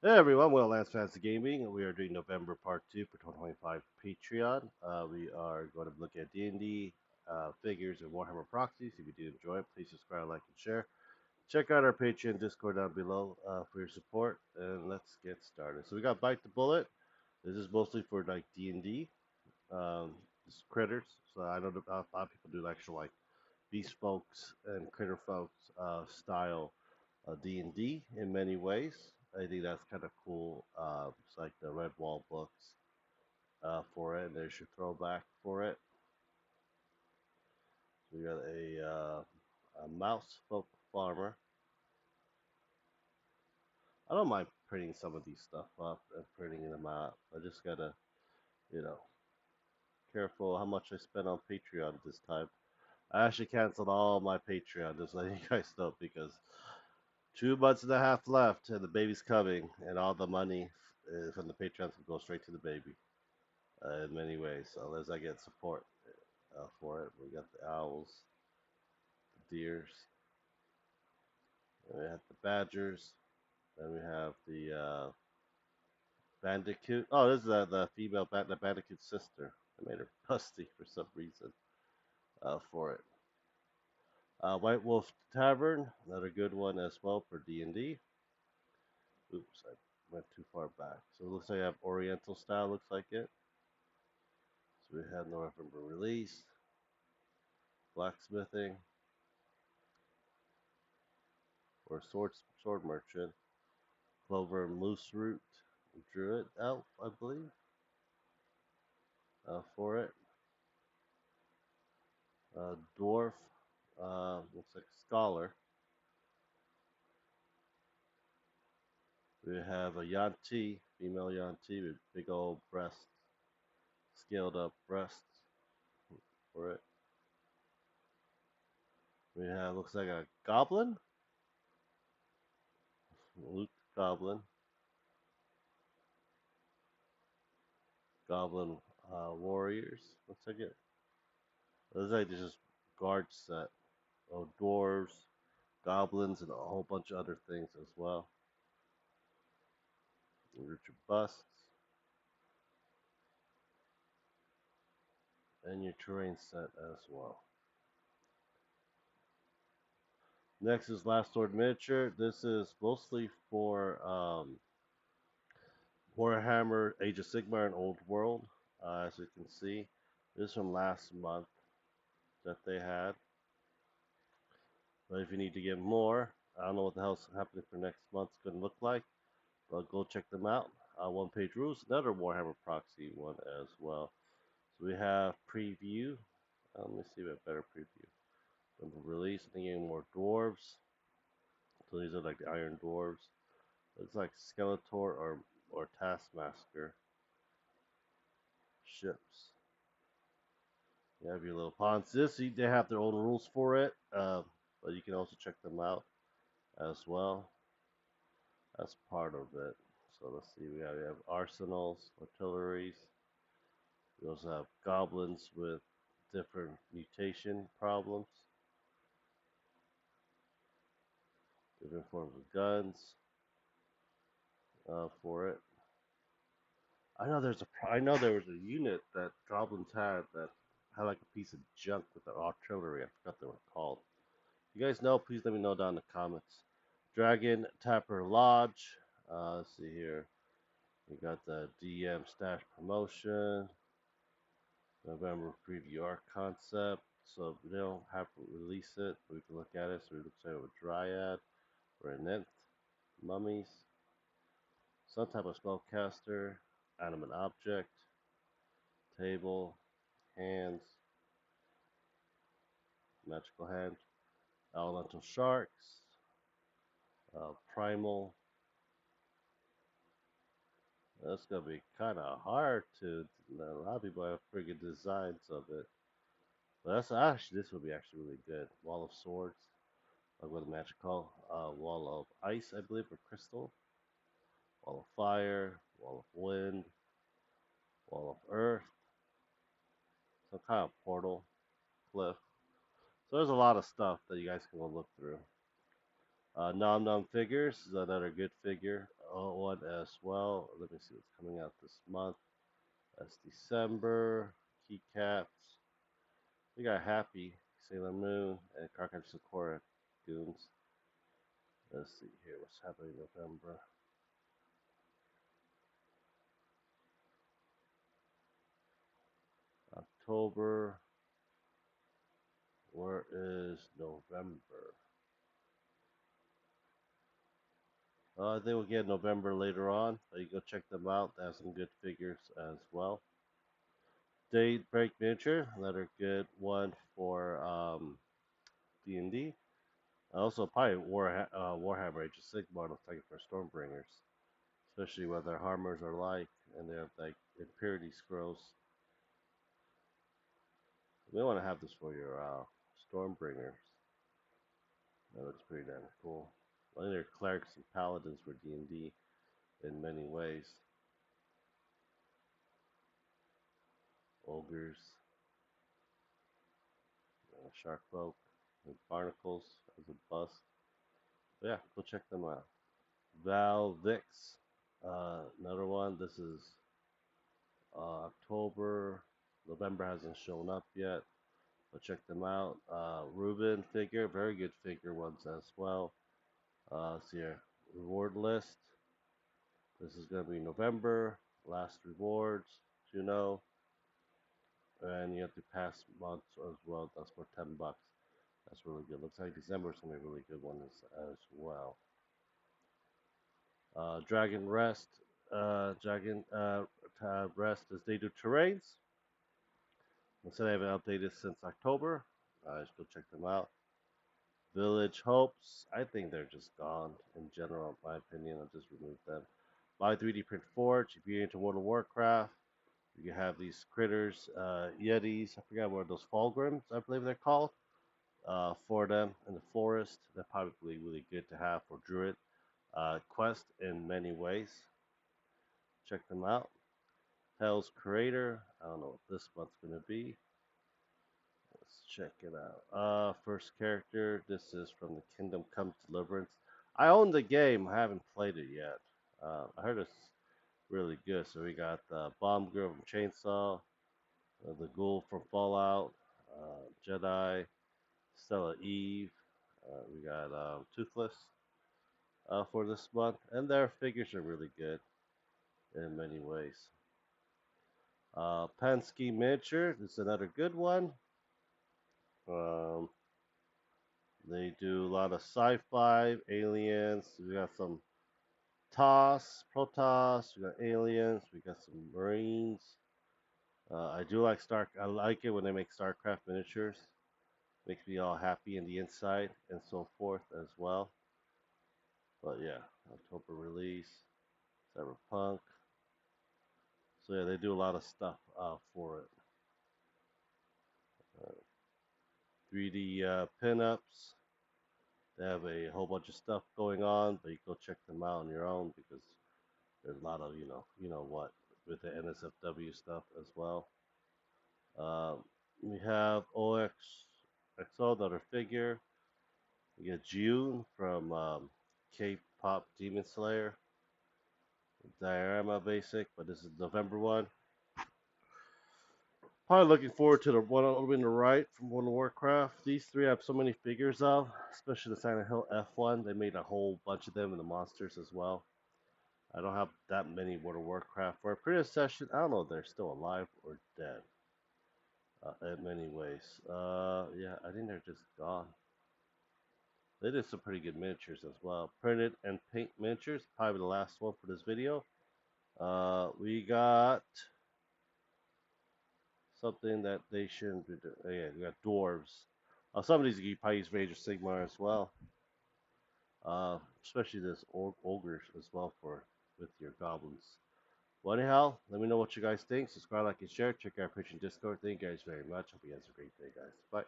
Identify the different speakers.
Speaker 1: Hey everyone, Will Lance Fantasy Gaming. We are doing November Part 2 for 2025 Patreon. We are going to look at D&D figures and Warhammer proxies. If you do enjoy it, please subscribe, like, and share. Check out our Patreon Discord down below for your support, and let's get started. So we got Bite the Bullet. This is mostly for like D&D, just critters. So I know that a lot of people do actual like Beast Folks and Critter Folks style D&D in many ways. I think that's kind of cool. It's like the Red Wall books for it, and there's your throwback for it. So we got a mouse folk farmer. I don't mind printing some of these stuff up and printing them out. I just gotta, you know, careful how much I spend on Patreon this time. I actually canceled all my Patreon, just letting you guys know, because 2 months and a half left, and the baby's coming, and all the money from the Patreons will go straight to the baby in many ways, unless I get support for it. We got the owls, the deers, and we have the badgers, then we have the bandicoot. Oh, this is the female the bandicoot's sister. I made her busty for some reason for it. White Wolf Tavern, another good one as well for D&D. Oops, I went too far back. So it looks like I have Oriental style, looks like it. So we have November release, blacksmithing, or sword merchant, clover and moose root, druid elf, I believe, for it. Dwarf, looks like scholar. We have a Yanti, female Yanti with big old breasts, scaled up breasts for it. We have looks like a goblin, Luke goblin, goblin warriors. Looks like it. Looks like just guard set. Oh, dwarves, goblins, and a whole bunch of other things as well. Richard busts and your terrain set as well. Next is Last Sword Miniature. This is mostly for Warhammer Age of Sigmar and Old World. As you can see, this is from last month that they had. But if you need to get more, I don't know what the hell's happening for next month's going to look like, but go check them out. One Page Rules, another Warhammer Proxy one as well. So we have preview. Let me see a better preview. Number release, I think getting more dwarves. So these are like the Iron Dwarves. It's like Skeletor or Taskmaster ships. You have your little pawns. They have their own rules for it, but you can also check them out as well. That's part of it. So let's see. We have arsenals, artilleries. We also have goblins with different mutation problems, different forms of guns for it. I know there was a unit that goblins had like a piece of junk with the artillery. I forgot they were called. If you guys know, please let me know down in the comments. Dragon Tapper Lodge. Let's see here. We got the DM Stash Promotion. November preview art concept. So they don't have to release it, but we can look at it. So we look at a dryad or a nymph, mummies, some type of spellcaster, animate object, table, hands, magical hand, elemental sharks, primal. That's gonna be kind of hard to. A lot of people have friggin' designs of it, but that's actually this would be actually really good. Wall of swords, like what the magic call, wall of ice, I believe, or crystal. Wall of fire, wall of wind, wall of earth, some kind of portal, cliff. So there's a lot of stuff that you guys can go look through. Nom Nom Figures is another good figure one as well. Let me see what's coming out this month. That's December. Keycaps. We got Happy, Sailor Moon, and Cardcaptor Sakura Goons. Let's see here what's happening in November. October. Where is November? They will get November later on. You go check them out. They have some good figures as well. Daybreak Miniature, another good one for D&D. Also, probably Warhammer Age of Sigmar looks like for Stormbringers, especially what their armors are like, and they have like Impurity Scrolls. We want to have this for your Stormbringers. That looks pretty damn cool. I think they're clerics and paladins for D&D in many ways. Ogres, Shark Folk, and Barnacles as a bust. But yeah, go check them out. Val Vix, another one. This is October. November hasn't shown up yet, but check them out. Ruben figure, very good figure ones as well. See your reward list. This is going to be November, last rewards, you know, and you have to pass months as well. That's for $10. That's really good. Looks like December is going to be a really good one as well. Dragon Rest, Dragon Rest as they do terrains. Instead, I haven't updated since October. Just go check them out. Village Hopes, I think they're just gone in general, in my opinion. I'll just remove them. Buy 3D Print Forge. If you're into World of Warcraft, you have these critters, Yetis. I forgot what those Fulgrims, I believe they're called, for them in the forest. They're probably really good to have for Druid quest in many ways. Check them out. Hell's Creator. I don't know what this one's going to be. Let's check it out. First character. This is from the Kingdom Come Deliverance. I own the game. I haven't played it yet. I heard it's really good. So we got Bomb Girl from Chainsaw, the Ghoul from Fallout, Jedi, Stella Eve. We got Toothless for this month, and their figures are really good in many ways. Pansky Miniature. This is another good one. They do a lot of sci-fi, aliens. We got some TOS, Protoss. We got aliens. We got some Marines. I do like Star. I like it when they make StarCraft miniatures. Makes me all happy in the inside and so forth as well. But yeah, October release, Cyberpunk. So yeah, they do a lot of stuff for it. 3D pinups. They have a whole bunch of stuff going on, but you go check them out on your own because there's a lot of you know what with the NSFW stuff as well. We have OXXO, another figure. We get June from K-pop Demon Slayer. Diorama basic, but this is November one. Probably looking forward to the one over in the right from World of Warcraft. These three I have so many figures of, especially the Silent Hill F1. They made a whole bunch of them in the monsters as well. I don't have that many World of Warcraft. For a previous session, I don't know if they're still alive or dead. In many ways. Yeah, I think they're just gone. They did some pretty good miniatures as well. Printed and paint miniatures, probably the last one for this video. We got something that they shouldn't be doing. Yeah, we got dwarves. Some of these you probably use Rage of Sigmar as well. Especially this ogres as well for with your goblins. Well, anyhow, let me know what you guys think. Subscribe, like, and share. Check out our Patreon Discord. Thank you guys very much. Hope you guys have a great day, guys. Bye.